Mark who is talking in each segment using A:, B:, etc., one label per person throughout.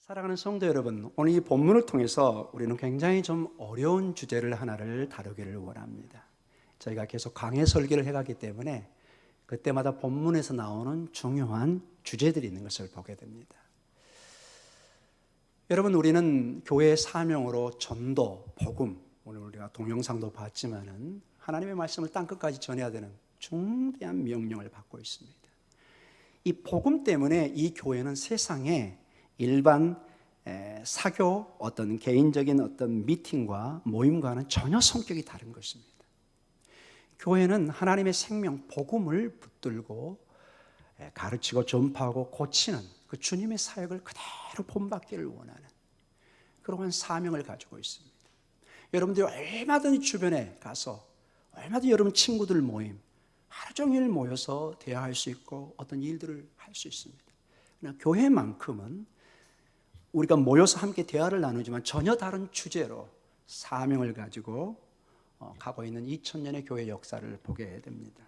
A: 사랑하는 성도 여러분, 오늘 이 본문을 통해서 우리는 굉장히 좀 어려운 주제를 하나를 다루기를 원합니다. 저희가 계속 강해 설교를 해가기 때문에 그때마다 본문에서 나오는 중요한 주제들이 있는 것을 보게 됩니다. 여러분, 우리는 교회의 사명으로 전도, 복음, 오늘 우리가 동영상도 봤지만은 하나님의 말씀을 땅끝까지 전해야 되는 중대한 명령을 받고 있습니다. 이 복음 때문에 이 교회는 세상에 일반 사교 어떤 개인적인 어떤 미팅과 모임과는 전혀 성격이 다른 것입니다. 교회는 하나님의 생명 복음을 붙들고 가르치고 전파하고 고치는 그 주님의 사역을 그대로 본받기를 원하는 그러한 사명을 가지고 있습니다. 여러분들이 얼마든지 주변에 가서 얼마든지 여러분 친구들 모임 하루 종일 모여서 대화할 수 있고 어떤 일들을 할 수 있습니다. 그러나 교회만큼은 우리가 모여서 함께 대화를 나누지만 전혀 다른 주제로 사명을 가지고 가고 있는 2000년의 교회 역사를 보게 됩니다.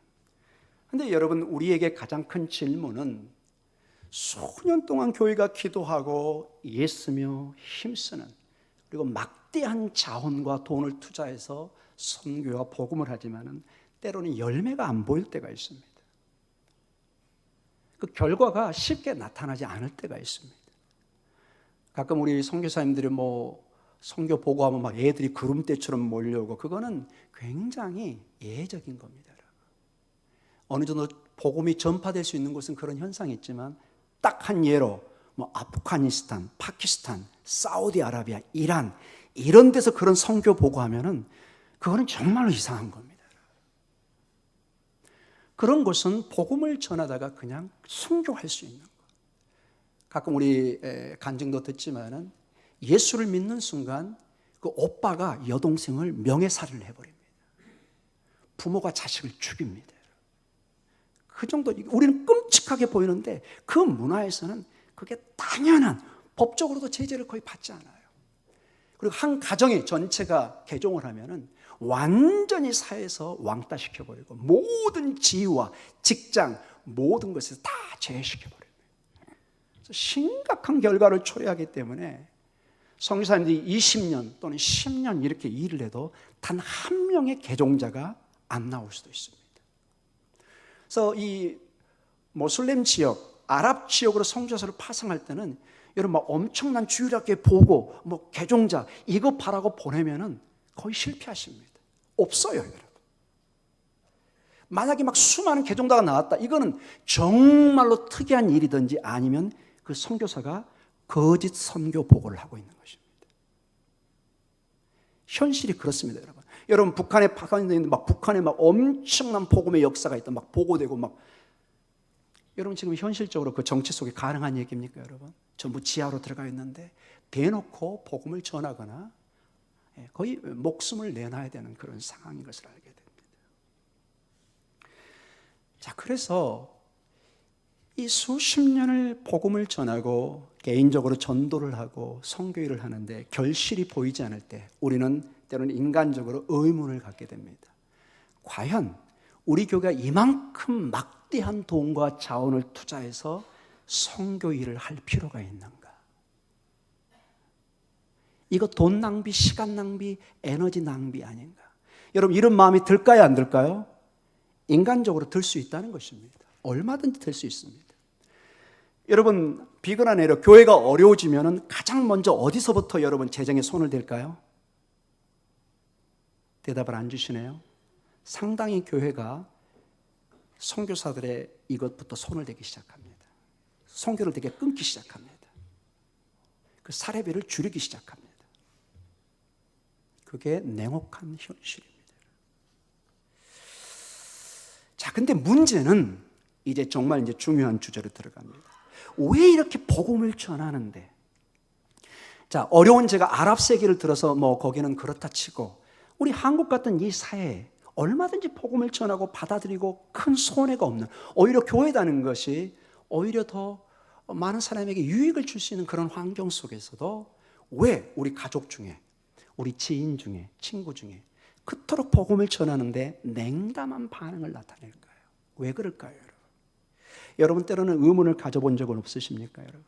A: 그런데 여러분, 우리에게 가장 큰 질문은 수년 동안 교회가 기도하고 애쓰며 힘쓰는, 그리고 막대한 자원과 돈을 투자해서 선교와 복음을 하지만은 때로는 열매가 안 보일 때가 있습니다. 그 결과가 쉽게 나타나지 않을 때가 있습니다. 가끔 우리 선교사님들이 선교 보고하면 막 애들이 구름대처럼 몰려오고, 그거는 굉장히 예외적인 겁니다. 어느 정도 복음이 전파될 수 있는 곳은 그런 현상이 있지만, 딱 한 예로 아프가니스탄, 파키스탄, 사우디아라비아, 이란 이런 데서 그런 선교 보고하면은 그거는 정말로 이상한 겁니다. 그런 곳은 복음을 전하다가 그냥 순교할 수 있는 것. 가끔 우리 간증도 듣지만은 예수를 믿는 순간 그 오빠가 여동생을 명예살인을 해버립니다. 부모가 자식을 죽입니다. 그 정도, 우리는 끔찍하게 보이는데 그 문화에서는 그게 당연한, 법적으로도 제재를 거의 받지 않아요. 그리고 한 가정의 전체가 개종을 하면은 완전히 사회에서 왕따시켜버리고 모든 지위와 직장 모든 것을 다 제외시켜버립니다. 심각한 결과를 초래하기 때문에 선교사님들이 20년 또는 10년 이렇게 일을 해도 단 한 명의 개종자가 안 나올 수도 있습니다. 그래서 이 모슬렘 지역, 아랍 지역으로 선교사를 파송할 때는 여러분 엄청난 주일학교에 보고 개종자 이거 바라고 보내면은 거의 실패하십니다. 없어요, 여러분. 만약에 수많은 개종자가 나왔다, 이거는 정말로 특이한 일이든지 아니면 그 선교사가 거짓 선교 보고를 하고 있는 것입니다. 현실이 그렇습니다, 여러분. 여러분, 북한에 파견되어 있는 북한에 엄청난 복음의 역사가 있다, 보고되고 여러분, 지금 현실적으로 그 정치 속에 가능한 얘기입니까, 여러분? 전부 지하로 들어가 있는데 대놓고 복음을 전하거나 거의 목숨을 내놔야 되는 그런 상황인 것을 알게 됩니다. 자, 그래서 이 수십 년을 복음을 전하고 개인적으로 전도를 하고 선교일을 하는데 결실이 보이지 않을 때 우리는 때로는 인간적으로 의문을 갖게 됩니다. 과연 우리 교회가 이만큼 막대한 돈과 자원을 투자해서 선교일을 할 필요가 있는가? 이거 돈 낭비, 시간 낭비, 에너지 낭비 아닌가? 여러분, 이런 마음이 들까요, 안 들까요? 인간적으로 들 수 있다는 것입니다. 얼마든지 들 수 있습니다. 여러분, 비근한 예로 교회가 어려워지면 가장 먼저 어디서부터 여러분 재정에 손을 댈까요? 대답을 안 주시네요. 상당히 교회가 선교사들의 이것부터 손을 대기 시작합니다. 선교를 되게 끊기 시작합니다. 그 사례비를 줄이기 시작합니다. 그게 냉혹한 현실입니다. 자, 근데 문제는 이제 정말 중요한 주제로 들어갑니다. 왜 이렇게 복음을 전하는데? 자, 어려운 제가 아랍 세계를 들어서 거기는 그렇다 치고 우리 한국 같은 이 사회에 얼마든지 복음을 전하고 받아들이고 큰 손해가 없는, 오히려 교회 다니는 것이 오히려 더 많은 사람에게 유익을 줄 수 있는 그런 환경 속에서도 왜 우리 가족 중에, 우리 지인 중에, 친구 중에 그토록 복음을 전하는데 냉담한 반응을 나타낼까요? 왜 그럴까요, 여러분? 여러분, 때로는 의문을 가져본 적은 없으십니까, 여러분?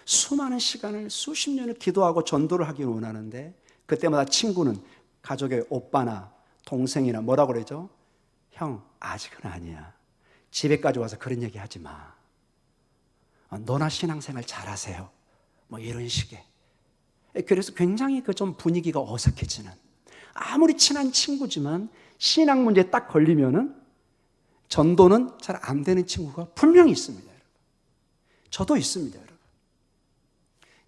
A: 수많은 시간을 수십 년을 기도하고 전도를 하기를 원하는데 그때마다 친구는 가족의 오빠나 동생이나 뭐라고 그러죠? 형, 아직은 아니야. 집에까지 와서 그런 얘기 하지 마. 너나 신앙생활 잘하세요. 뭐 이런 식의. 그래서 굉장히 그 좀 분위기가 어색해지는, 아무리 친한 친구지만 신앙 문제에 딱 걸리면은 전도는 잘 안 되는 친구가 분명히 있습니다, 여러분. 저도 있습니다, 여러분.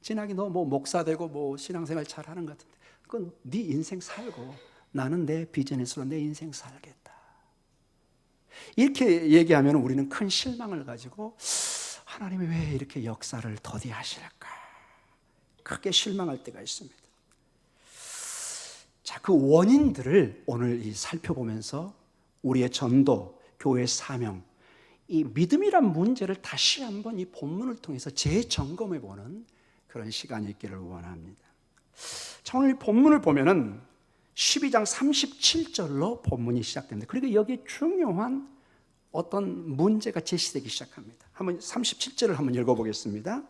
A: 진학이 너 뭐 목사 되고 뭐 신앙생활 잘 하는 것 같은데 그건 네 인생 살고 나는 내 비즈니스로 내 인생 살겠다. 이렇게 얘기하면 우리는 큰 실망을 가지고 하나님이 왜 이렇게 역사를 더디하실까? 크게 실망할 때가 있습니다. 자, 그 원인들을 오늘 살펴보면서 우리의 전도, 교회의 사명, 이 믿음이란 문제를 다시 한번 이 본문을 통해서 재점검해보는 그런 시간이 있기를 원합니다. 자, 오늘 이 본문을 보면은 12장 37절로 본문이 시작됩니다. 그리고 여기에 중요한 어떤 문제가 제시되기 시작합니다. 한번 37절을 한번 읽어보겠습니다.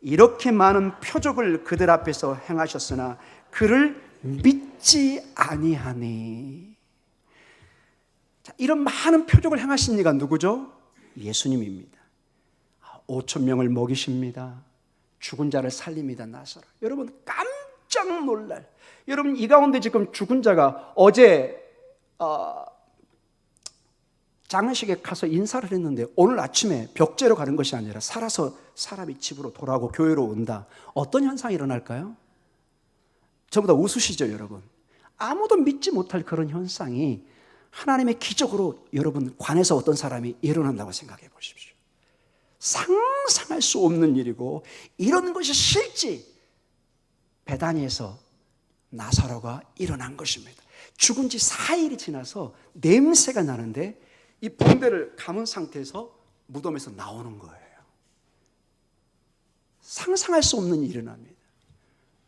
A: 이렇게 많은 표적을 그들 앞에서 행하셨으나 그를 믿지 아니하니. 자, 이런 많은 표적을 행하신 이가 누구죠? 예수님입니다. 5천 명을 먹이십니다. 죽은 자를 살립니다. 나사로. 여러분 깜짝 놀랄. 여러분 이 가운데 지금 죽은 자가 어제 장례식에 가서 인사를 했는데 오늘 아침에 벽제로 가는 것이 아니라 살아서 사람이 집으로 돌아오고 교회로 온다. 어떤 현상이 일어날까요? 전부 다 웃으시죠, 여러분? 아무도 믿지 못할 그런 현상이 하나님의 기적으로 여러분 관에서 어떤 사람이 일어난다고 생각해 보십시오. 상상할 수 없는 일이고 이런 것이 실제 베다니에서 나사로가 일어난 것입니다. 죽은 지 4일이 지나서 냄새가 나는데 이 붕대를 감은 상태에서 무덤에서 나오는 거예요. 상상할 수 없는 일이 일어납니다.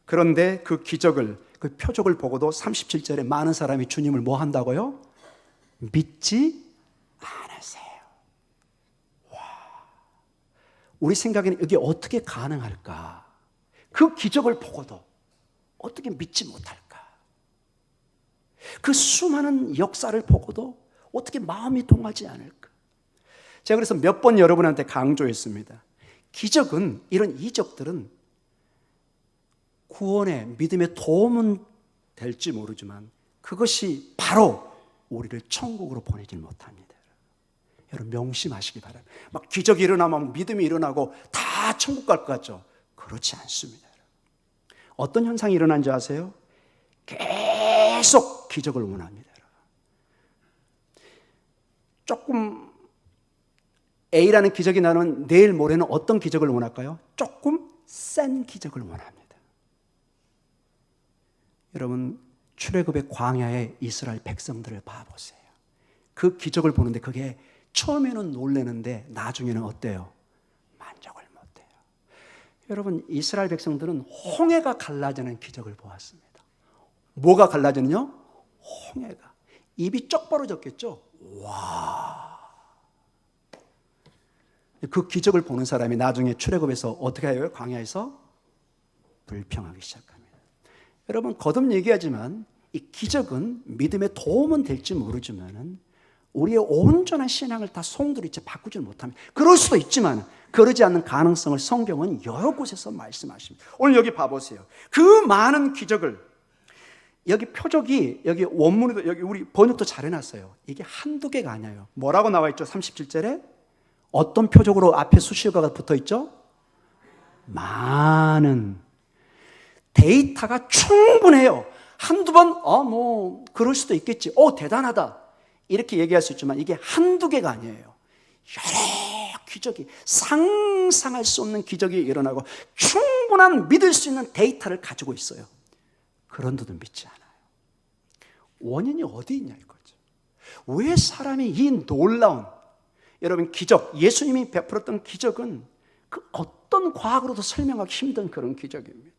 A: 그런데 그 기적을, 그 표적을 보고도 37절에 많은 사람이 주님을 뭐 한다고요? 믿지 않으세요. 와, 우리 생각에는 이게 어떻게 가능할까? 그 기적을 보고도 어떻게 믿지 못할까? 그 수많은 역사를 보고도 어떻게 마음이 동하지 않을까? 제가 그래서 몇 번 여러분한테 강조했습니다. 기적은, 이런 이적들은 구원의 믿음의 도움은 될지 모르지만 그것이 바로 우리를 천국으로 보내질 못합니다. 여러분 명심하시기 바랍니다. 막 기적이 일어나면 믿음이 일어나고 다 천국 갈 것 같죠? 그렇지 않습니다. 어떤 현상이 일어난지 아세요? 계속 기적을 원합니다. 조금 A라는 기적이 나면 내일 모레는 어떤 기적을 원할까요? 조금 센 기적을 원합니다. 여러분 출애굽의 광야에 이스라엘 백성들을 봐보세요. 그 기적을 보는데 그게 처음에는 놀라는데 나중에는 어때요? 만족을 못해요. 여러분 이스라엘 백성들은 홍해가 갈라지는 기적을 보았습니다. 뭐가 갈라지는요? 홍해가. 입이 쩍 벌어졌겠죠? 와. 그 기적을 보는 사람이 나중에 출애굽에서 어떻게 해요? 광야에서 불평하기 시작합니다. 여러분 거듭 얘기하지만 이 기적은 믿음의 도움은 될지 모르지만 우리의 온전한 신앙을 다 송두리째 바꾸지 못합니다. 그럴 수도 있지만 그러지 않는 가능성을 성경은 여러 곳에서 말씀하십니다. 오늘 여기 봐보세요. 그 많은 기적을 여기 표적이 여기 원문에도 여기 우리 번역도 잘 해놨어요. 이게 한두 개가 아니에요. 뭐라고 나와 있죠? 37절에 어떤 표적으로 앞에 수식어가 붙어 있죠? 많은. 데이터가 충분해요. 한두 번 뭐 그럴 수도 있겠지. 대단하다. 이렇게 얘기할 수 있지만 이게 한두 개가 아니에요. 여러 기적이, 상상할 수 없는 기적이 일어나고 충분한 믿을 수 있는 데이터를 가지고 있어요. 그런데도 믿지 않아요. 원인이 어디 있냐 이거죠. 왜 사람이 이 놀라운, 여러분 기적, 예수님이 베풀었던 기적은 그 어떤 과학으로도 설명하기 힘든 그런 기적입니다.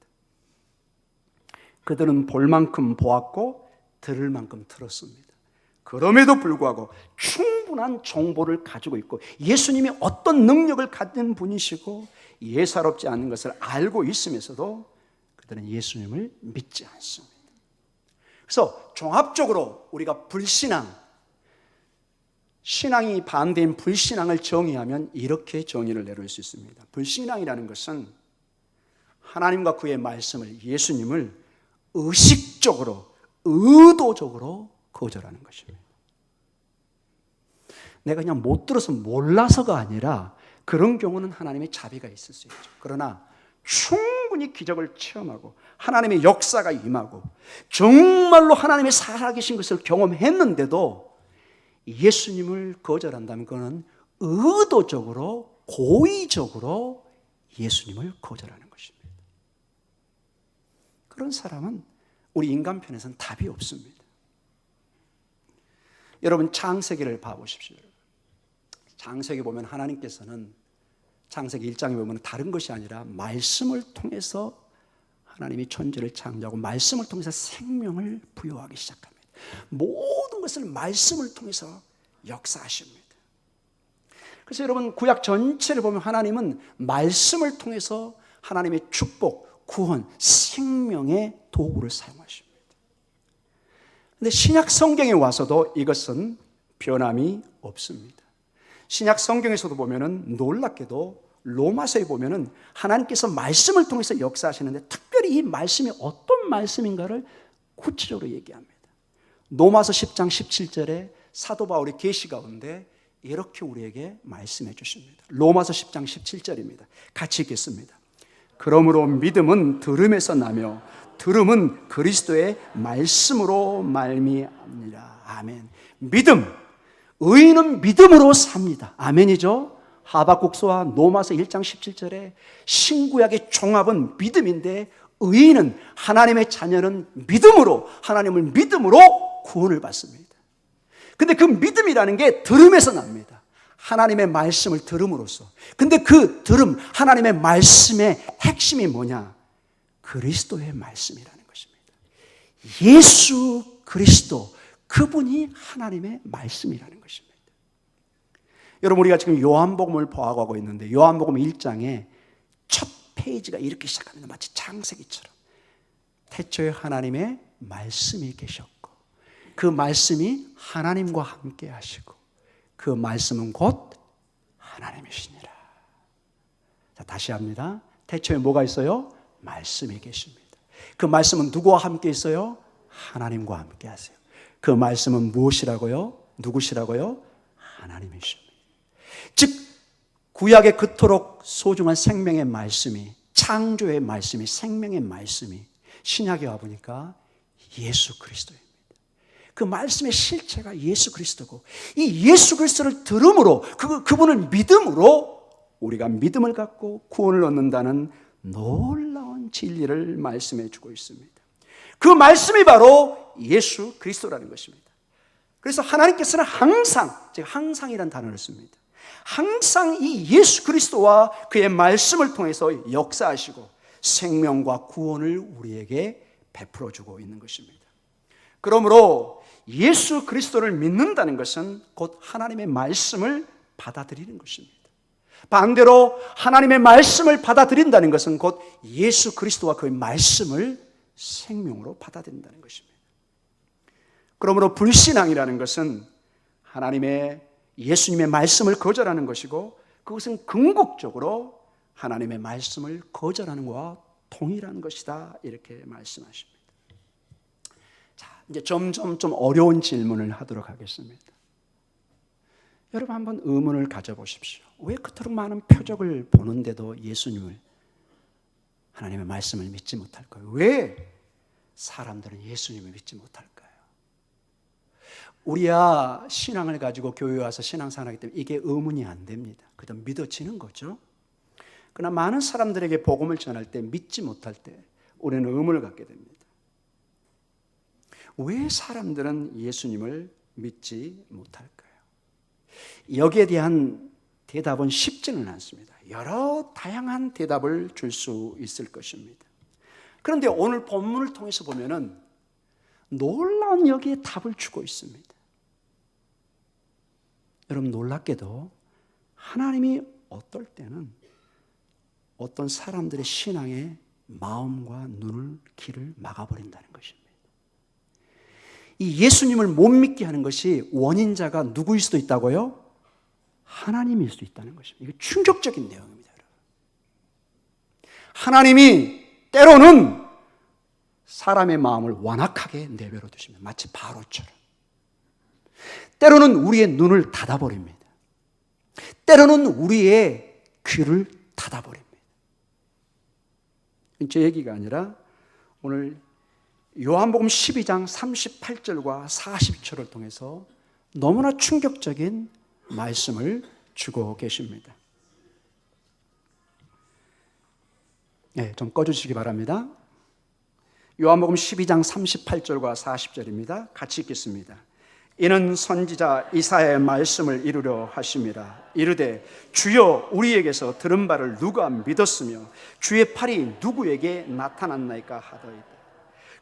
A: 그들은 볼 만큼 보았고 들을 만큼 들었습니다. 그럼에도 불구하고 충분한 정보를 가지고 있고 예수님이 어떤 능력을 가진 분이시고 예사롭지 않은 것을 알고 있으면서도 그들은 예수님을 믿지 않습니다. 그래서 종합적으로 우리가 불신앙, 신앙이 반대인 불신앙을 정의하면 이렇게 정의를 내릴 수 있습니다. 불신앙이라는 것은 하나님과 그의 말씀을, 예수님을 의식적으로, 의도적으로 거절하는 것입니다. 내가 그냥 못 들어서 몰라서가 아니라 그런 경우는 하나님의 자비가 있을 수 있죠. 그러나 충분히 기적을 체험하고 하나님의 역사가 임하고 정말로 하나님의 살아계신 것을 경험했는데도 예수님을 거절한다면 그거는 의도적으로, 고의적으로 예수님을 거절하는 것입니다. 그런 사람은 우리 인간편에서는 답이 없습니다. 여러분 창세기를 봐보십시오. 창세기 보면 하나님께서는 창세기 1장에 보면 다른 것이 아니라 말씀을 통해서 하나님이 천지를 창조하고 말씀을 통해서 생명을 부여하기 시작합니다. 모든 것을 말씀을 통해서 역사하십니다. 그래서 여러분 구약 전체를 보면 하나님은 말씀을 통해서 하나님의 축복, 구원, 생명의 도구를 사용하십니다. 그런데 신약 성경에 와서도 이것은 변함이 없습니다. 신약 성경에서도 보면은 놀랍게도 로마서에 보면은 하나님께서 말씀을 통해서 역사하시는데 특별히 이 말씀이 어떤 말씀인가를 구체적으로 얘기합니다. 로마서 10장 17절에 사도 바울의 계시 가운데 이렇게 우리에게 말씀해 주십니다. 로마서 10장 17절입니다. 같이 읽겠습니다. 그러므로 믿음은 들음에서 나며 들음은 그리스도의 말씀으로 말미암니라. 아멘. 믿음, 의인은 믿음으로 삽니다. 아멘이죠. 하박국서와 로마서 1장 17절에 신구약의 종합은 믿음인데 의인은, 하나님의 자녀는 믿음으로, 하나님을 믿음으로 구원을 받습니다. 근데 그 믿음이라는 게 들음에서 납니다. 하나님의 말씀을 들음으로써. 근데 그 들음, 하나님의 말씀의 핵심이 뭐냐? 그리스도의 말씀이라는 것입니다. 예수 그리스도, 그분이 하나님의 말씀이라는 것입니다. 여러분 우리가 지금 요한복음을 보아가고 있는데 요한복음 1장에 첫 페이지가 이렇게 시작합니다. 마치 창세기처럼 태초에 하나님의 말씀이 계셨고 그 말씀이 하나님과 함께 하시고 그 말씀은 곧 하나님이시니라. 자, 다시 합니다. 태초에 뭐가 있어요? 말씀이 계십니다. 그 말씀은 누구와 함께 있어요? 하나님과 함께 하세요. 그 말씀은 무엇이라고요? 누구시라고요? 하나님이십니다. 즉 구약에 그토록 소중한 생명의 말씀이, 창조의 말씀이, 생명의 말씀이 신약에 와보니까 예수 그리스도입니다. 그 말씀의 실체가 예수 그리스도고 이 예수 그리스도를 들음으로 그분을 믿음으로 우리가 믿음을 갖고 구원을 얻는다는 놀라운 진리를 말씀해 주고 있습니다. 그 말씀이 바로 예수 그리스도라는 것입니다. 그래서 하나님께서는 항상, 제가 항상이라는 단어를 씁니다. 항상 이 예수 그리스도와 그의 말씀을 통해서 역사하시고 생명과 구원을 우리에게 베풀어 주고 있는 것입니다. 그러므로 예수 그리스도를 믿는다는 것은 곧 하나님의 말씀을 받아들이는 것입니다. 반대로 하나님의 말씀을 받아들인다는 것은 곧 예수 그리스도와 그의 말씀을 생명으로 받아들인다는 것입니다. 그러므로 불신앙이라는 것은 예수님의 말씀을 거절하는 것이고 그것은 궁극적으로 하나님의 말씀을 거절하는 것과 동일한 것이다 이렇게 말씀하십니다. 자, 이제 점점 좀 어려운 질문을 하도록 하겠습니다. 여러분 한번 의문을 가져보십시오. 왜 그토록 많은 표적을 보는데도 예수님을, 하나님의 말씀을 믿지 못할까요? 왜 사람들은 예수님을 믿지 못할까요? 우리야 신앙을 가지고 교회에 와서 신앙생활하기 때문에 이게 의문이 안 됩니다. 그냥 믿어지는 거죠. 그러나 많은 사람들에게 복음을 전할 때, 믿지 못할 때 우리는 의문을 갖게 됩니다. 왜 사람들은 예수님을 믿지 못할까요? 여기에 대한 대답은 쉽지는 않습니다. 여러 다양한 대답을 줄 수 있을 것입니다. 그런데 오늘 본문을 통해서 보면은 놀라운 여기에 답을 주고 있습니다. 여러분 놀랍게도 하나님이 어떨 때는 어떤 사람들의 신앙의 마음과 눈을, 귀를 막아버린다는 것입니다. 이 예수님을 못 믿게 하는 것이 원인자가 누구일 수도 있다고요? 하나님일 수도 있다는 것입니다. 이거 충격적인 내용입니다, 여러분. 하나님이 때로는 사람의 마음을 완악하게 내버려 두십니다. 마치 바로처럼. 때로는 우리의 눈을 닫아버립니다. 때로는 우리의 귀를 닫아버립니다. 제 얘기가 아니라 오늘 요한복음 12장 38절과 40절을 통해서 너무나 충격적인 말씀을 주고 계십니다. 네, 좀 꺼주시기 바랍니다. 요한복음 12장 38절과 40절입니다. 같이 읽겠습니다. 이는 선지자 이사야의 말씀을 이루려 하심이라. 이르되 주여 우리에게서 들은 바를 누가 믿었으며 주의 팔이 누구에게 나타났나이까 하더이다.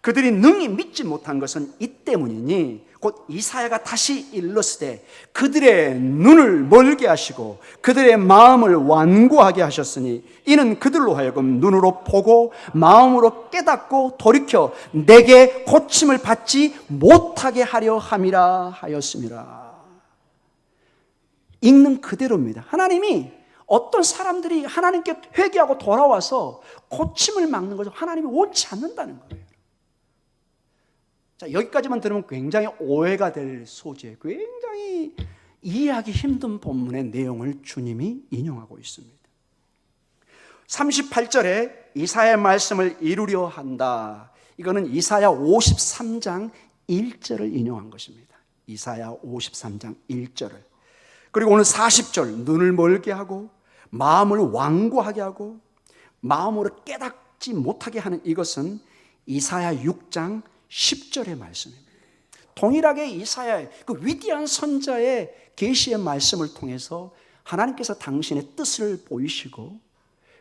A: 그들이 능히 믿지 못한 것은 이 때문이니 곧 이사야가 다시 일렀으되 그들의 눈을 멀게 하시고 그들의 마음을 완고하게 하셨으니 이는 그들로 하여금 눈으로 보고 마음으로 깨닫고 돌이켜 내게 고침을 받지 못하게 하려 함이라 하였음이라. 읽는 그대로입니다. 하나님이 어떤 사람들이 하나님께 회개하고 돌아와서 고침을 막는 것을 하나님이 원치 않는다는 거예요. 자, 여기까지만 들으면 굉장히 오해가 될 소재, 굉장히 이해하기 힘든 본문의 내용을 주님이 인용하고 있습니다. 38절에 이사야의 말씀을 이루려 한다. 이거는 이사야 53장 1절을 인용한 것입니다. 이사야 53장 1절을. 그리고 오늘 40절, 눈을 멀게 하고 마음을 완고하게 하고 마음으로 깨닫지 못하게 하는 이것은 이사야 6장 10절의 말씀입니다. 동일하게 이사야의 그 위대한 선자의 계시의 말씀을 통해서 하나님께서 당신의 뜻을 보이시고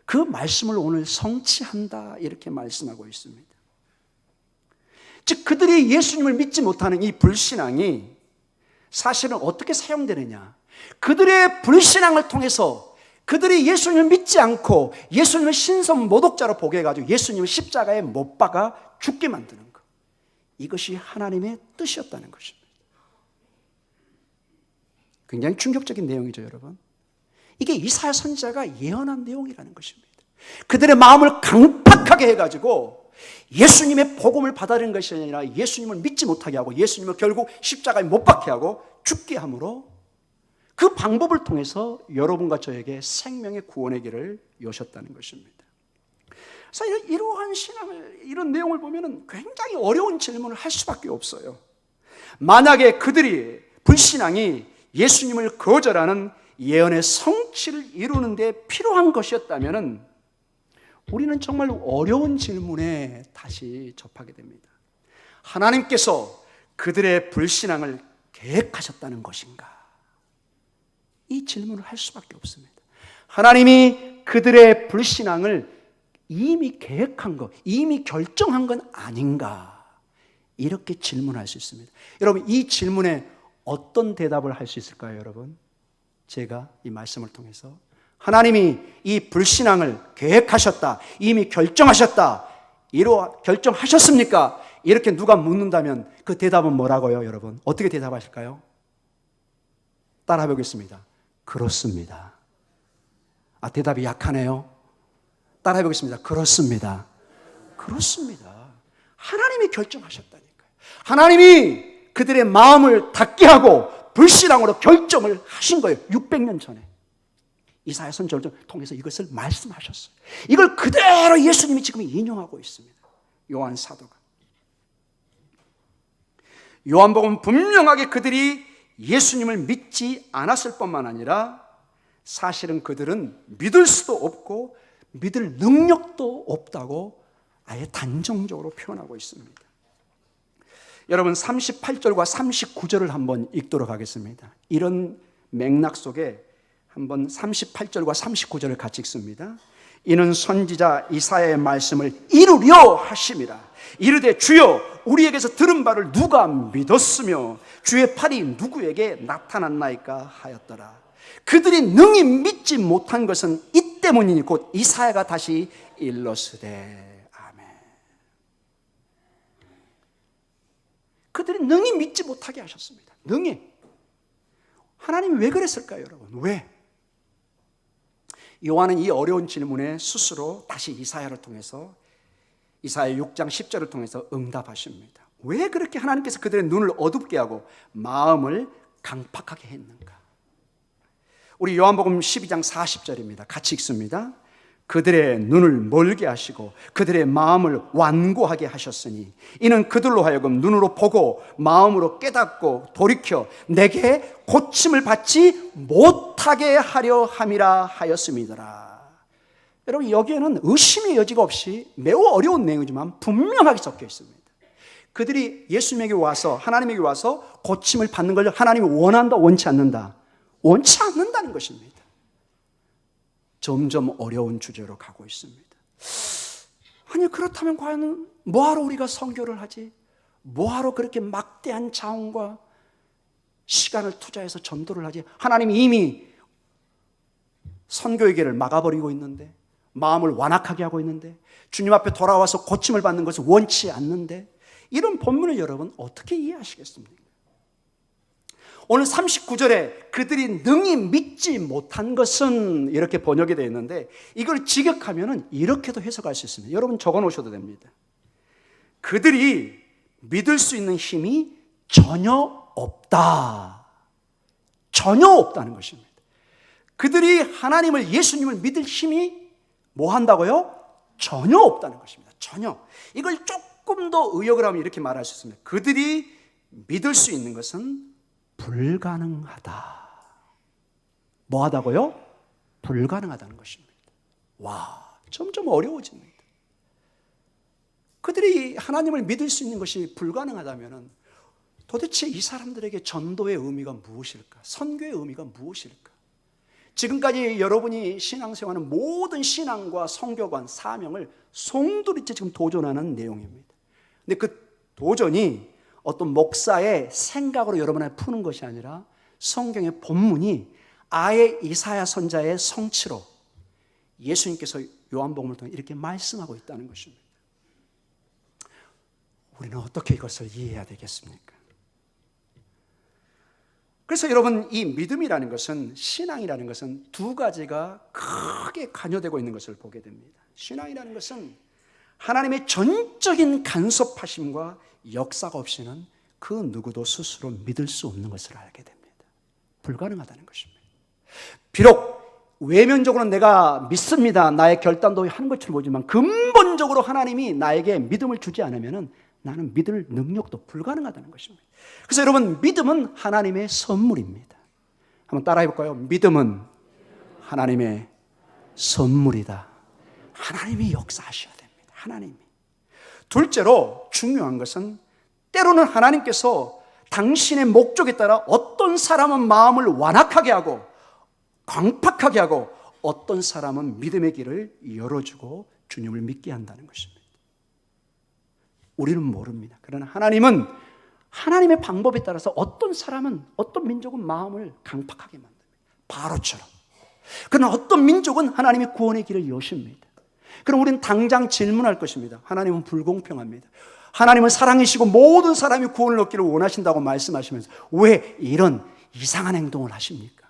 A: 그 말씀을 오늘 성취한다 이렇게 말씀하고 있습니다. 즉 그들이 예수님을 믿지 못하는 이 불신앙이 사실은 어떻게 사용되느냐, 그들의 불신앙을 통해서 그들이 예수님을 믿지 않고 예수님을 신성 모독자로 보게 해가지고 예수님을 십자가에 못 박아 죽게 만드는 것, 이것이 하나님의 뜻이었다는 것입니다. 굉장히 충격적인 내용이죠, 여러분. 이게 이사야 선지자가 예언한 내용이라는 것입니다. 그들의 마음을 강팍하게 해가지고 예수님의 복음을 받아들이는 것이 아니라 예수님을 믿지 못하게 하고 예수님을 결국 십자가에 못 박게 하고 죽게 함으로 그 방법을 통해서 여러분과 저에게 생명의 구원의 길을 여셨다는 것입니다. 그래서 이러한 신앙을, 이런 내용을 보면 굉장히 어려운 질문을 할 수밖에 없어요. 만약에 그들이 불신앙이 예수님을 거절하는 예언의 성취를 이루는 데 필요한 것이었다면 우리는 정말 어려운 질문에 다시 접하게 됩니다. 하나님께서 그들의 불신앙을 계획하셨다는 것인가? 이 질문을 할 수밖에 없습니다. 하나님이 그들의 불신앙을 이미 계획한 것, 이미 결정한 건 아닌가? 이렇게 질문할 수 있습니다. 여러분, 이 질문에 어떤 대답을 할 수 있을까요, 여러분? 제가 이 말씀을 통해서 하나님이 이 불신앙을 계획하셨다, 이미 결정하셨다, 결정하셨습니까? 이렇게 누가 묻는다면 그 대답은 뭐라고요, 여러분? 어떻게 대답하실까요? 따라해 보겠습니다. 그렇습니다. 아, 대답이 약하네요. 따라해 보겠습니다. 그렇습니다. 그렇습니다. 하나님이 결정하셨다니까요. 하나님이 그들의 마음을 닫게 하고 불신앙으로 결정을 하신 거예요. 600년 전에. 이사야 선지자를 통해서 이것을 말씀하셨어요. 이걸 그대로 예수님이 지금 인용하고 있습니다. 요한 사도가. 요한복음 분명하게 그들이 예수님을 믿지 않았을 뿐만 아니라 사실은 그들은 믿을 수도 없고 믿을 능력도 없다고 아예 단정적으로 표현하고 있습니다. 여러분, 38절과 39절을 한번 읽도록 하겠습니다. 이런 맥락 속에 한번 38절과 39절을 같이 읽습니다. 이는 선지자 이사야의 말씀을 이루려 하심이라. 이르되 주여 우리에게서 들은 바를 누가 믿었으며 주의 팔이 누구에게 나타났나이까 하였더라. 그들이 능히 믿지 못한 것은 이 때문이니 곧 이사야가 다시 일러스되. 아멘. 그들이 능히 믿지 못하게 하셨습니다. 능히. 하나님이 왜 그랬을까요, 여러분? 왜? 요한은 이 어려운 질문에 스스로 다시 이사야를 통해서, 이사야 6장 10절을 통해서 응답하십니다. 왜 그렇게 하나님께서 그들의 눈을 어둡게 하고 마음을 강팍하게 했는가? 우리 요한복음 12장 40절입니다. 같이 읽습니다. 그들의 눈을 멀게 하시고 그들의 마음을 완고하게 하셨으니 이는 그들로 하여금 눈으로 보고 마음으로 깨닫고 돌이켜 내게 고침을 받지 못하게 하려 함이라 하였음이더라. 여러분, 여기에는 의심의 여지가 없이 매우 어려운 내용이지만 분명하게 적혀 있습니다. 그들이 예수님에게 와서, 하나님에게 와서 고침을 받는 걸 하나님이 원한다, 원치 않는다? 원치 않는다는 것입니다. 점점 어려운 주제로 가고 있습니다. 아니, 그렇다면 과연 뭐하러 우리가 선교를 하지? 뭐하러 그렇게 막대한 자원과 시간을 투자해서 전도를 하지? 하나님이 이미 선교의 길을 막아버리고 있는데, 마음을 완악하게 하고 있는데, 주님 앞에 돌아와서 고침을 받는 것을 원치 않는데, 이런 본문을 여러분 어떻게 이해하시겠습니까? 오늘 39절에 그들이 능히 믿지 못한 것은 이렇게 번역이 되어 있는데, 이걸 직역하면 이렇게도 해석할 수 있습니다. 여러분 적어 놓으셔도 됩니다. 그들이 믿을 수 있는 힘이 전혀 없다. 전혀 없다는 것입니다. 그들이 하나님을, 예수님을 믿을 힘이 뭐 한다고요? 전혀 없다는 것입니다. 전혀. 이걸 조금 더 의역을 하면 이렇게 말할 수 있습니다. 그들이 믿을 수 있는 것은 불가능하다. 뭐 하다고요? 불가능하다는 것입니다. 와, 점점 어려워집니다. 그들이 하나님을 믿을 수 있는 것이 불가능하다면 도대체 이 사람들에게 전도의 의미가 무엇일까? 선교의 의미가 무엇일까? 지금까지 여러분이 신앙생활하는 모든 신앙과 선교관, 사명을 송두리째 지금 도전하는 내용입니다. 근데 그 도전이 어떤 목사의 생각으로 여러분을 푸는 것이 아니라 성경의 본문이 아예 이사야 선자의 성취로 예수님께서 요한복음을 통해 이렇게 말씀하고 있다는 것입니다. 우리는 어떻게 이것을 이해해야 되겠습니까? 그래서 여러분, 이 믿음이라는 것은, 신앙이라는 것은 두 가지가 크게 관여되고 있는 것을 보게 됩니다. 신앙이라는 것은 하나님의 전적인 간섭하심과 역사가 없이는 그 누구도 스스로 믿을 수 없는 것을 알게 됩니다. 불가능하다는 것입니다. 비록 외면적으로는 내가 믿습니다, 나의 결단도 하는 것처럼 보지만 근본적으로 하나님이 나에게 믿음을 주지 않으면 나는 믿을 능력도 불가능하다는 것입니다. 그래서 여러분, 믿음은 하나님의 선물입니다. 한번 따라해 볼까요? 믿음은 하나님의 선물이다. 하나님이 역사하셔야 됩니다. 하나님이. 둘째로 중요한 것은 때로는 하나님께서 당신의 목적에 따라 어떤 사람은 마음을 완악하게 하고 광팍하게 하고 어떤 사람은 믿음의 길을 열어주고 주님을 믿게 한다는 것입니다. 우리는 모릅니다. 그러나 하나님은 하나님의 방법에 따라서 어떤 사람은, 어떤 민족은 마음을 강팍하게 만듭니다. 바로처럼. 그러나 어떤 민족은 하나님의 구원의 길을 여십니다. 그럼 우리는 당장 질문할 것입니다. 하나님은 불공평합니다. 하나님은 사랑이시고 모든 사람이 구원을 얻기를 원하신다고 말씀하시면서 왜 이런 이상한 행동을 하십니까?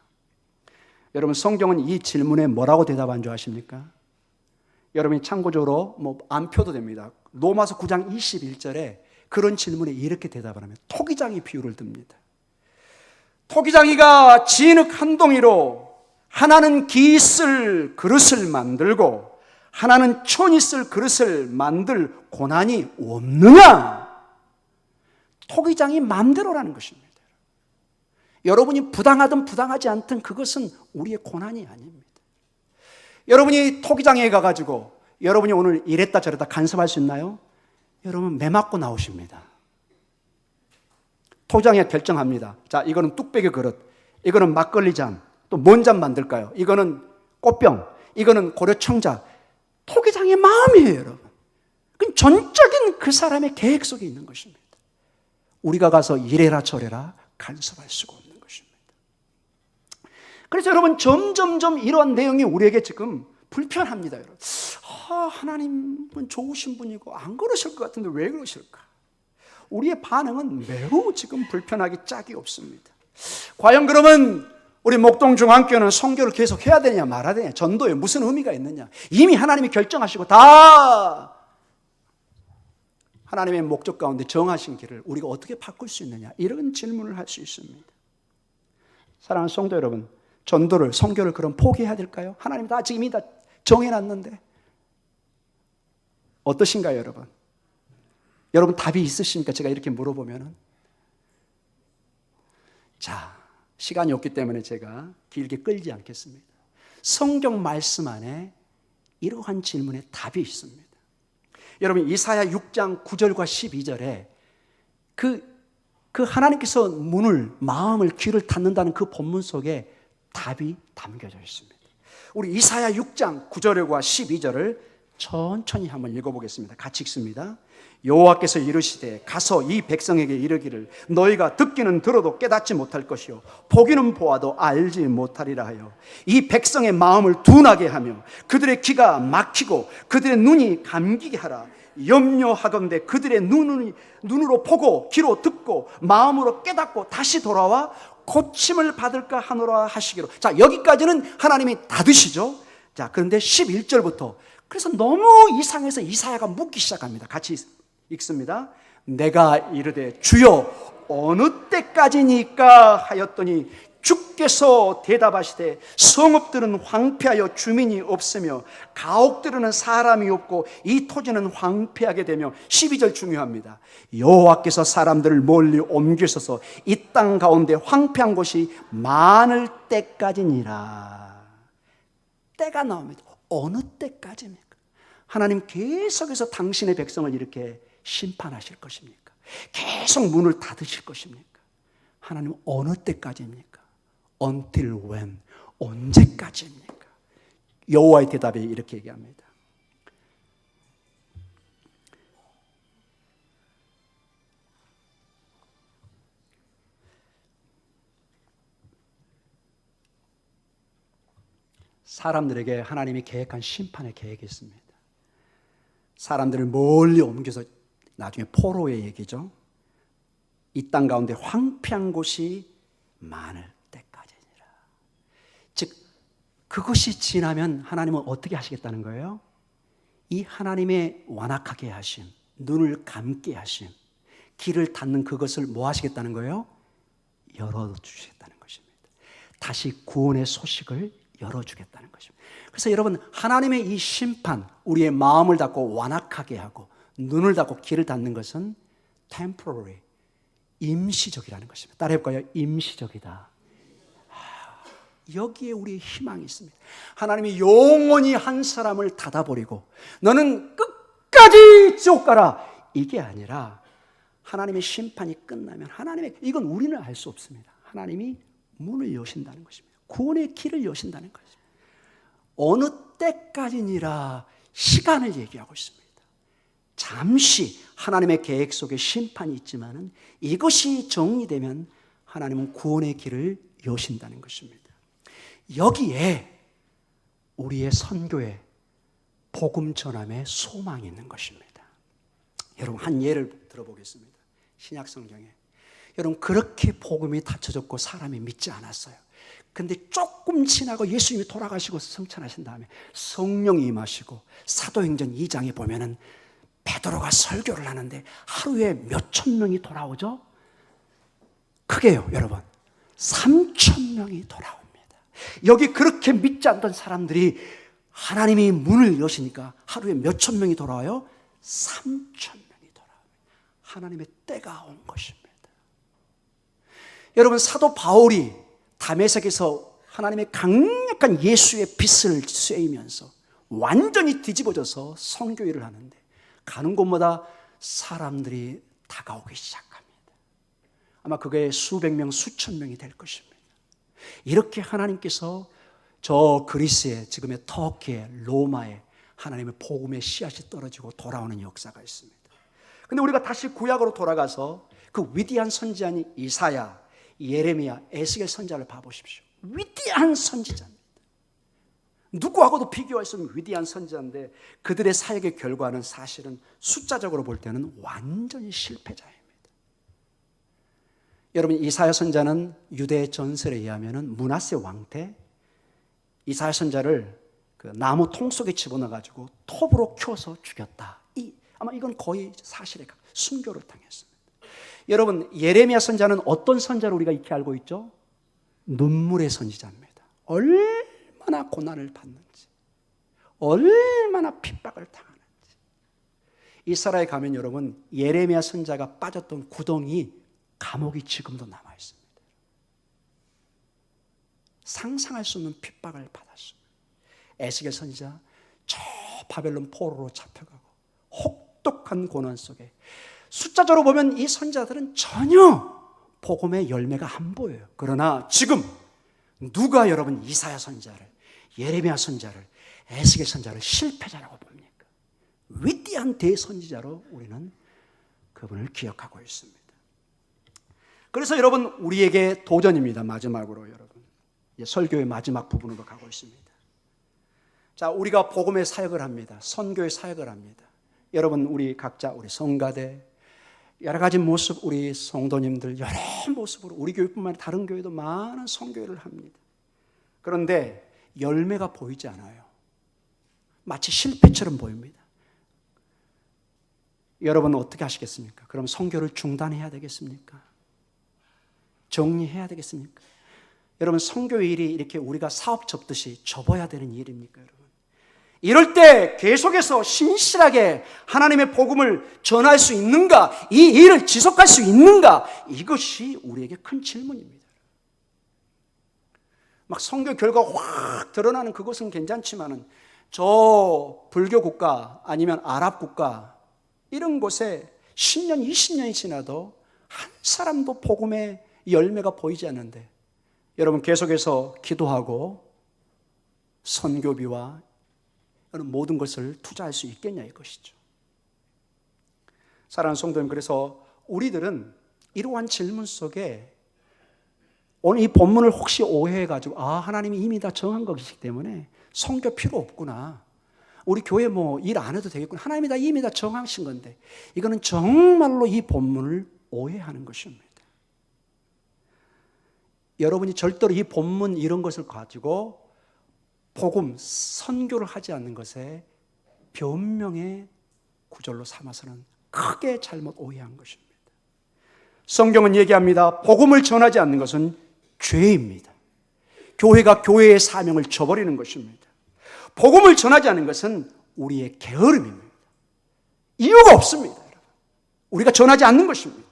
A: 여러분, 성경은 이 질문에 뭐라고 대답한 줄 아십니까? 여러분이 참고적으로 안 펴도 됩니다. 로마서 9장 21절에 그런 질문에 이렇게 대답을 하면 토기장이 비유를 듭니다. 토기장이가 진흙 한 동이로 하나는 기 있을 그릇을 만들고 하나는 촌 있을 그릇을 만들 고난이 없느냐? 토기장이 마음대로라는 것입니다. 여러분이 부당하든 부당하지 않든 그것은 우리의 고난이 아닙니다. 여러분이 토기장에 가가지고 여러분이 오늘 이랬다 저랬다 간섭할 수 있나요? 여러분 매 맞고 나오십니다. 토기장에 결정합니다. 자, 이거는 뚝배기 그릇, 이거는 막걸리 잔, 또 뭔 잔 만들까요? 이거는 꽃병, 이거는 고려청자. 토기장의 마음이에요, 여러분. 그건 전적인 그 사람의 계획 속에 있는 것입니다. 우리가 가서 이래라 저래라 간섭할 수가 없는 것입니다. 그래서 여러분 점점점 이러한 내용이 우리에게 지금 불편합니다, 여러분. 하나님은 좋으신 분이고 안 그러실 것 같은데 왜 그러실까? 우리의 반응은 매우 지금 불편하기 짝이 없습니다. 과연 그러면 우리 목동중앙교회는 선교를 계속 해야 되냐 말아야 되냐, 전도에 무슨 의미가 있느냐? 이미 하나님이 결정하시고 다 하나님의 목적 가운데 정하신 길을 우리가 어떻게 바꿀 수 있느냐, 이런 질문을 할 수 있습니다. 사랑하는 성도 여러분, 전도를, 선교를 그럼 포기해야 될까요? 하나님 다 지금 이미 다 정해놨는데 어떠신가요, 여러분? 여러분 답이 있으십니까? 제가 이렇게 물어보면은. 자, 시간이 없기 때문에 제가 길게 끌지 않겠습니다. 성경 말씀 안에 이러한 질문에 답이 있습니다. 여러분, 이사야 6장 9절과 12절에 그 하나님께서 문을, 마음을, 귀를 닫는다는 그 본문 속에 답이 담겨져 있습니다. 우리 이사야 6장 9절과 12절을 천천히 한번 읽어보겠습니다. 같이 읽습니다. 여호와께서 이르시되 가서 이 백성에게 이르기를 너희가 듣기는 들어도 깨닫지 못할 것이요 보기는 보아도 알지 못하리라 하여 이 백성의 마음을 둔하게 하며 그들의 귀가 막히고 그들의 눈이 감기게 하라. 염려하건대 그들의 눈으로 보고 귀로 듣고 마음으로 깨닫고 다시 돌아와 고침을 받을까 하노라 하시기로. 자, 여기까지는 하나님이 닫으시죠. 자, 그런데 11절부터 그래서 너무 이상해서 이사야가 묻기 시작합니다. 같이 읽습니다. 내가 이르되 주여 어느 때까지니까 하였더니 주께서 대답하시되 성읍들은 황폐하여 주민이 없으며 가옥들은 사람이 없고 이 토지는 황폐하게 되며 12절 중요합니다. 여호와께서 사람들을 멀리 옮기셔서 이 땅 가운데 황폐한 곳이 많을 때까지니라. 때가 나옵니다. 어느 때까지입니까? 하나님 계속해서 당신의 백성을 이렇게 심판하실 것입니까? 계속 문을 닫으실 것입니까? 하나님 어느 때까지입니까? Until when? 언제까지입니까? 여호와의 대답에 이렇게 얘기합니다. 사람들에게 하나님이 계획한 심판의 계획이 있습니다. 사람들을 멀리 옮겨서, 나중에 포로의 얘기죠. 이 땅 가운데 황폐한 곳이 많을 때까지니라. 즉 그것이 지나면 하나님은 어떻게 하시겠다는 거예요? 이 하나님의 완악하게 하심, 눈을 감게 하심, 길을 닫는 그것을 뭐 하시겠다는 거예요? 열어주시겠다는 것입니다. 다시 구원의 소식을 열어주겠다는 것입니다. 그래서 여러분, 하나님의 이 심판, 우리의 마음을 닫고 완악하게 하고 눈을 닫고 귀를 닫는 것은 temporary, 임시적이라는 것입니다. 따라해볼까요? 임시적이다. 여기에 우리의 희망이 있습니다. 하나님이 영원히 한 사람을 닫아버리고 너는 끝까지 지옥 가라, 이게 아니라 하나님의 심판이 끝나면 이건 우리는 알 수 없습니다. 하나님이 문을 여신다는 것입니다. 구원의 길을 여신다는 것입니다. 어느 때까지니라 시간을 얘기하고 있습니다. 잠시 하나님의 계획 속에 심판이 있지만은 이것이 정리되면 하나님은 구원의 길을 여신다는 것입니다. 여기에 우리의 선교의 복음 전함의 소망이 있는 것입니다. 여러분, 한 예를 들어보겠습니다. 신약 성경에 여러분, 그렇게 복음이 닫혀졌고 사람이 믿지 않았어요. 근데 조금 지나고 예수님이 돌아가시고 승천하신 다음에 성령이 임하시고 사도행전 2장에 보면은 베드로가 설교를 하는데 하루에 몇천 명이 돌아오죠? 크게요, 여러분. 3천 명이 돌아옵니다. 여기 그렇게 믿지 않던 사람들이 하나님이 문을 여시니까 하루에 몇천 명이 돌아와요? 3천 명이 돌아와요. 하나님의 때가 온 것입니다. 여러분, 사도 바울이 다메섹에서 하나님의 강력한 예수의 빛을 쐬이면서 완전히 뒤집어져서 선교일을 하는데 가는 곳마다 사람들이 다가오기 시작합니다. 아마 그게 수백 명, 수천 명이 될 것입니다. 이렇게 하나님께서 저 그리스에, 지금의 터키에, 로마에 하나님의 복음의 씨앗이 떨어지고 돌아오는 역사가 있습니다. 근데 우리가 다시 구약으로 돌아가서 그 위대한 선지자인 이사야, 예레미야, 에스겔 선지자를 봐보십시오. 위대한 선지자입니다. 누구하고도 비교할 수 없는 위대한 선지자인데 그들의 사역의 결과는 사실은 숫자적으로 볼 때는 완전히 실패자입니다. 여러분, 이사야 선지자는 유대 전설에 의하면 므낫세 왕 때 이사야 선지자를 그 나무 통 속에 집어넣어가지고 톱으로 켜서 죽였다. 아마 이건 거의 사실에 순교를 당했습니다. 여러분, 예레미야 선지자는 어떤 선지자로 우리가 익히 알고 있죠? 눈물의 선지자입니다. 얼마나 고난을 받는지, 얼마나 핍박을 당하는지. 이스라엘에 가면 여러분, 예레미야 선지자가 빠졌던 구덩이, 감옥이 지금도 남아 있습니다. 상상할 수 없는 핍박을 받았습니다. 에스겔 선지자 저 바벨론 포로로 잡혀가고 혹독한 고난 속에 숫자적으로 보면 이 선지자들은 전혀 복음의 열매가 안 보여요. 그러나 지금 누가 여러분 이사야 선지자를, 예레미야 선지자를, 에스겔 선지자를 실패자라고 봅니까? 위대한 대선지자로 우리는 그분을 기억하고 있습니다. 그래서 여러분, 우리에게 도전입니다. 마지막으로 여러분, 설교의 마지막 부분으로 가고 있습니다. 자, 우리가 복음의 사역을 합니다. 선교의 사역을 합니다. 여러분, 우리 각자, 우리 성가대, 여러 가지 모습, 우리 성도님들 여러 모습으로 우리 교회뿐만 아니라 다른 교회도 많은 선교를 합니다. 그런데 열매가 보이지 않아요. 마치 실패처럼 보입니다. 여러분 어떻게 하시겠습니까? 그럼 선교를 중단해야 되겠습니까? 정리해야 되겠습니까? 여러분, 선교 일이 이렇게 우리가 사업 접듯이 접어야 되는 일입니까, 여러분? 이럴 때 계속해서 신실하게 하나님의 복음을 전할 수 있는가? 이 일을 지속할 수 있는가? 이것이 우리에게 큰 질문입니다. 막 선교 결과가 확 드러나는 그것은 괜찮지만은 저 불교 국가 아니면 아랍 국가 이런 곳에 10년, 20년이 지나도 한 사람도 복음의 열매가 보이지 않는데 여러분 계속해서 기도하고 선교비와 모든 것을 투자할 수 있겠냐 이것이죠. 사랑하는 성도님, 그래서 우리들은 이러한 질문 속에 오늘 이 본문을 혹시 오해해가지고 하나님이 이미 다 정한 것이기 때문에 선교 필요 없구나, 우리 교회 뭐 일 안 해도 되겠구나, 하나님이 이미 다 정하신 건데, 이거는 정말로 이 본문을 오해하는 것입니다. 여러분이 절대로 이 본문 이런 것을 가지고 복음, 선교를 하지 않는 것에 변명의 구절로 삼아서는 크게 잘못 오해한 것입니다. 성경은 얘기합니다. 복음을 전하지 않는 것은 죄입니다. 교회가 교회의 사명을 저버리는 것입니다. 복음을 전하지 않는 것은 우리의 게으름입니다. 이유가 없습니다. 우리가 전하지 않는 것입니다.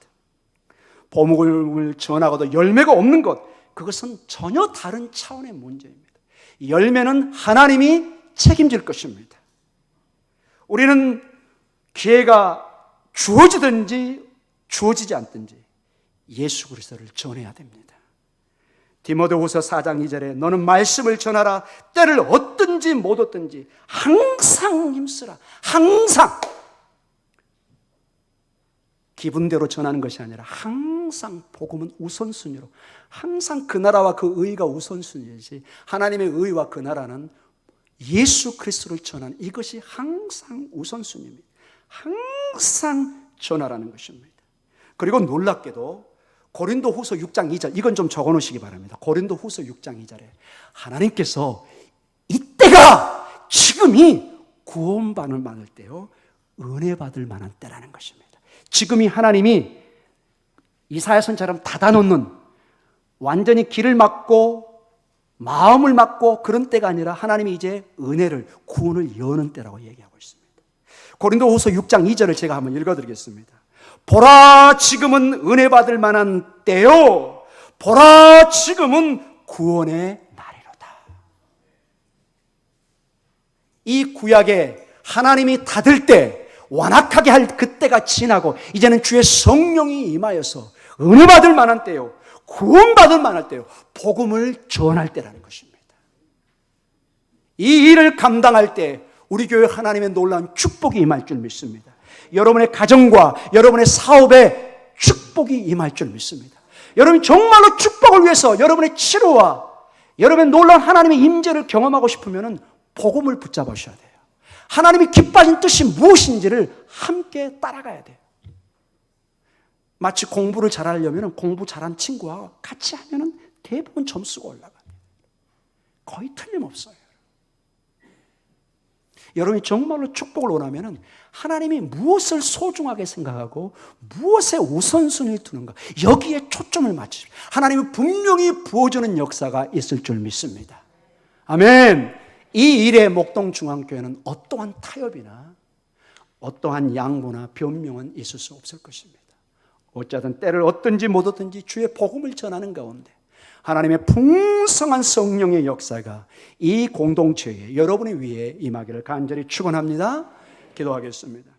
A: 복음을 전하고도 열매가 없는 것, 그것은 전혀 다른 차원의 문제입니다. 열매는 하나님이 책임질 것입니다. 우리는 기회가 주어지든지 주어지지 않든지 예수 그리스도를 전해야 됩니다. 디모데후서 4장 2절에 너는 말씀을 전하라. 때를 얻든지 못 얻든지 항상 힘쓰라. 항상 기분대로 전하는 것이 아니라 항상 복음은 우선순위로, 항상 그 나라와 그 의가 우선순위이지 하나님의 의와 그 나라는 예수 그리스도를 전하는 이것이 항상 우선순위입니다. 항상 전하라는 것입니다. 그리고 놀랍게도 고린도후서 6장 2절, 이건 좀 적어놓으시기 바랍니다. 고린도후서 6장 2절에 하나님께서 이때가 지금이 구원받을 만할 때요, 은혜 받을 만한 때라는 것입니다. 지금이 하나님이 이사야 선처럼 닫아놓는, 완전히 길을 막고 마음을 막고 그런 때가 아니라 하나님이 이제 은혜를, 구원을 여는 때라고 얘기하고 있습니다. 고린도후서 6장 2절을 제가 한번 읽어드리겠습니다. 보라, 지금은 은혜 받을 만한 때요, 보라, 지금은 구원의 날이로다. 이 구약에 하나님이 닫을 때, 완악하게 할 그때가 지나고 이제는 주의 성령이 임하여서 은혜 받을 만한 때요, 구원받을 만할 때요, 복음을 전할 때라는 것입니다. 이 일을 감당할 때 우리 교회 하나님의 놀라운 축복이 임할 줄 믿습니다. 여러분의 가정과 여러분의 사업에 축복이 임할 줄 믿습니다. 여러분이 정말로 축복을 위해서 여러분의 치료와 여러분의 놀라운 하나님의 임재를 경험하고 싶으면 복음을 붙잡으셔야 돼요. 하나님이 기뻐하신 뜻이 무엇인지를 함께 따라가야 돼요. 마치 공부를 잘하려면 공부 잘한 친구와 같이 하면 대부분 점수가 올라갑니다. 거의 틀림없어요. 여러분이 정말로 축복을 원하면 하나님이 무엇을 소중하게 생각하고 무엇에 우선순위를 두는가, 여기에 초점을 맞추십시오. 하나님은 분명히 부어주는 역사가 있을 줄 믿습니다. 아멘. 이 일의 목동중앙교회는 어떠한 타협이나 어떠한 양보나 변명은 있을 수 없을 것입니다. 어쩌든 때를 얻든지 못 얻든지 주의 복음을 전하는 가운데 하나님의 풍성한 성령의 역사가 이 공동체에, 여러분의 위에 임하기를 간절히 축원합니다. 기도하겠습니다.